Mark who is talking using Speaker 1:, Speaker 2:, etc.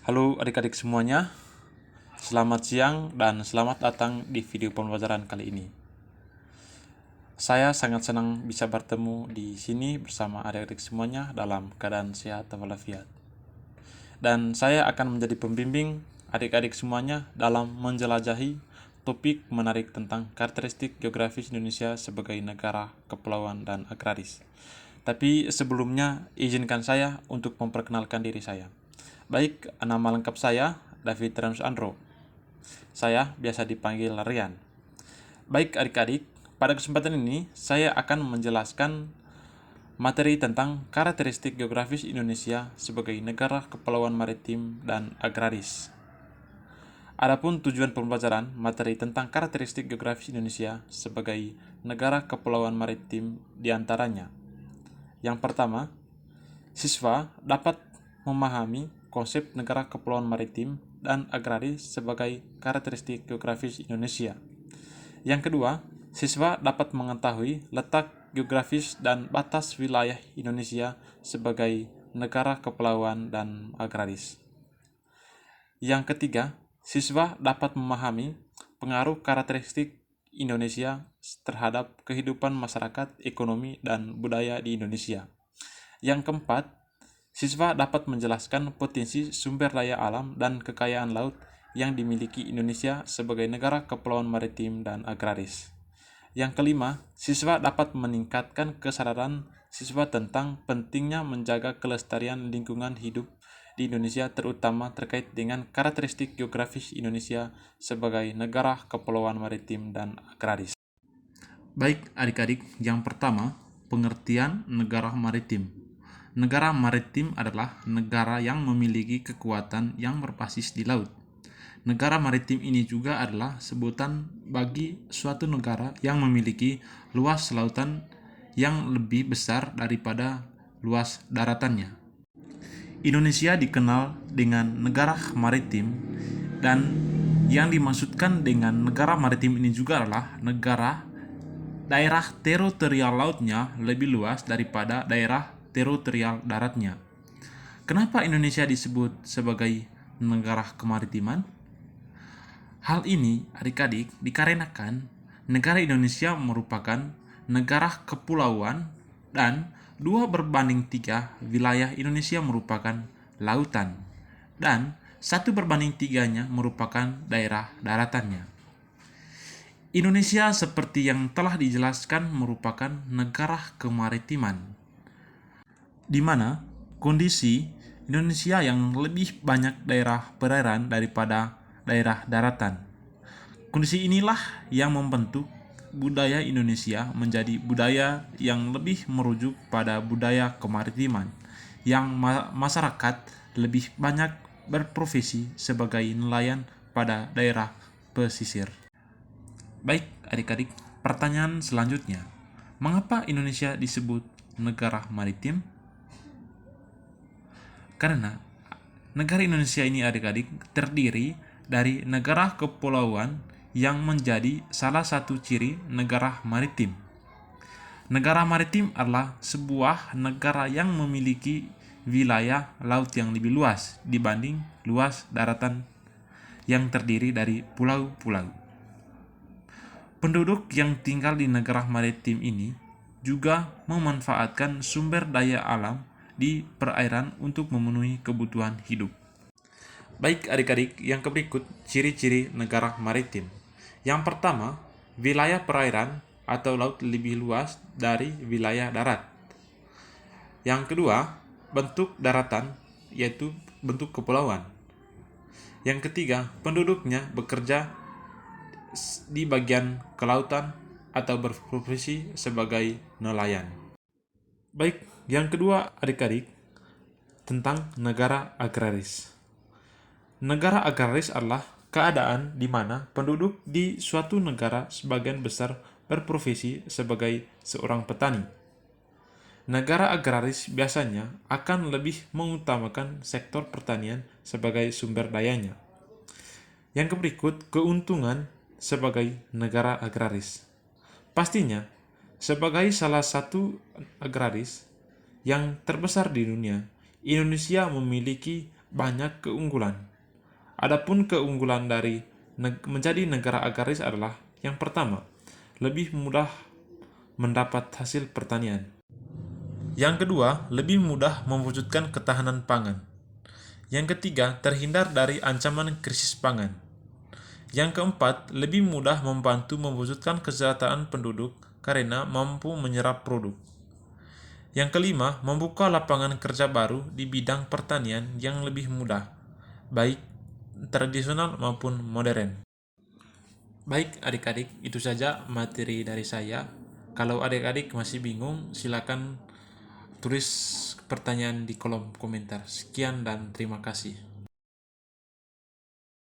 Speaker 1: Halo adik-adik semuanya, selamat siang dan selamat datang di video pembelajaran kali ini. Saya sangat senang bisa bertemu di sini bersama adik-adik semuanya dalam keadaan sehat walafiat. Dan saya akan menjadi pembimbing adik-adik semuanya dalam menjelajahi topik menarik tentang karakteristik geografis Indonesia sebagai negara kepulauan dan agraris. Tapi sebelumnya izinkan saya untuk memperkenalkan diri saya. Baik, nama lengkap saya David Rams Andro. Saya biasa dipanggil Rian. Baik adik-adik, pada kesempatan ini saya akan menjelaskan materi tentang karakteristik geografis Indonesia sebagai negara kepulauan maritim dan agraris. Adapun tujuan pembelajaran materi tentang karakteristik geografis Indonesia sebagai negara kepulauan maritim diantaranya. Yang pertama, siswa dapat memahami konsep negara kepulauan maritim dan agraris sebagai karakteristik geografis Indonesia. Yang kedua, siswa dapat mengetahui letak geografis dan batas wilayah Indonesia sebagai negara kepulauan dan agraris. Yang ketiga, siswa dapat memahami pengaruh karakteristik Indonesia terhadap kehidupan masyarakat, ekonomi, dan budaya di Indonesia. Yang keempat, siswa dapat menjelaskan potensi sumber daya alam dan kekayaan laut yang dimiliki Indonesia sebagai negara kepulauan maritim dan agraris. Yang kelima, siswa dapat meningkatkan kesadaran siswa tentang pentingnya menjaga kelestarian lingkungan hidup di Indonesia, terutama terkait dengan karakteristik geografis Indonesia sebagai negara kepulauan maritim dan agraris. Baik adik-adik, yang pertama, pengertian negara maritim. Negara maritim adalah negara yang memiliki kekuatan yang berbasis di laut. Negara maritim ini juga adalah sebutan bagi suatu negara yang memiliki luas lautan yang lebih besar daripada luas daratannya. Indonesia dikenal dengan negara maritim, dan yang dimaksudkan dengan negara maritim ini juga adalah daerah teritorial lautnya lebih luas daripada daerah teritorial daratnya. Kenapa Indonesia disebut sebagai negara kemaritiman? Hal ini adik-adik dikarenakan negara Indonesia merupakan negara kepulauan dan 2/3 wilayah Indonesia merupakan lautan dan 1/3-nya merupakan daerah daratannya. Indonesia seperti yang telah dijelaskan merupakan negara kemaritiman, di mana kondisi Indonesia yang lebih banyak daerah perairan daripada daerah daratan. Kondisi inilah yang membentuk budaya Indonesia menjadi budaya yang lebih merujuk pada budaya kemaritiman, yang masyarakat lebih banyak berprofesi sebagai nelayan pada daerah pesisir. Baik adik-adik, pertanyaan selanjutnya, mengapa Indonesia disebut negara maritim? Karena negara Indonesia ini adik-adik terdiri dari negara kepulauan yang menjadi salah satu ciri negara maritim. Negara maritim adalah sebuah negara yang memiliki wilayah laut yang lebih luas dibanding luas daratan yang terdiri dari pulau-pulau. Penduduk yang tinggal di negara maritim ini juga memanfaatkan sumber daya alam di perairan untuk memenuhi kebutuhan hidup. Baik adik-adik, yang berikut ciri-ciri negara maritim. Yang pertama, wilayah perairan atau laut lebih luas dari wilayah darat. Yang kedua, bentuk daratan, yaitu bentuk kepulauan. Yang ketiga, penduduknya bekerja di bagian kelautan atau berprofesi sebagai nelayan. Baik, yang kedua adik-adik, tentang negara agraris. Negara agraris adalah keadaan di mana penduduk di suatu negara sebagian besar berprofesi sebagai seorang petani. Negara agraris biasanya akan lebih mengutamakan sektor pertanian sebagai sumber dayanya. Yang berikut, keuntungan sebagai negara agraris. Pastinya, sebagai salah satu agraris yang terbesar di dunia, Indonesia memiliki banyak keunggulan. Adapun keunggulan dari menjadi negara agraris adalah yang pertama, lebih mudah mendapat hasil pertanian. Yang kedua, lebih mudah mewujudkan ketahanan pangan. Yang ketiga, terhindar dari ancaman krisis pangan. Yang keempat, lebih mudah membantu mewujudkan kesejahteraan penduduk karena mampu menyerap produk. Yang kelima, membuka lapangan kerja baru di bidang pertanian yang lebih mudah, baik tradisional maupun modern. Baik adik-adik, itu saja materi dari saya. Kalau adik-adik masih bingung, silakan tulis pertanyaan di kolom komentar. Sekian dan terima kasih.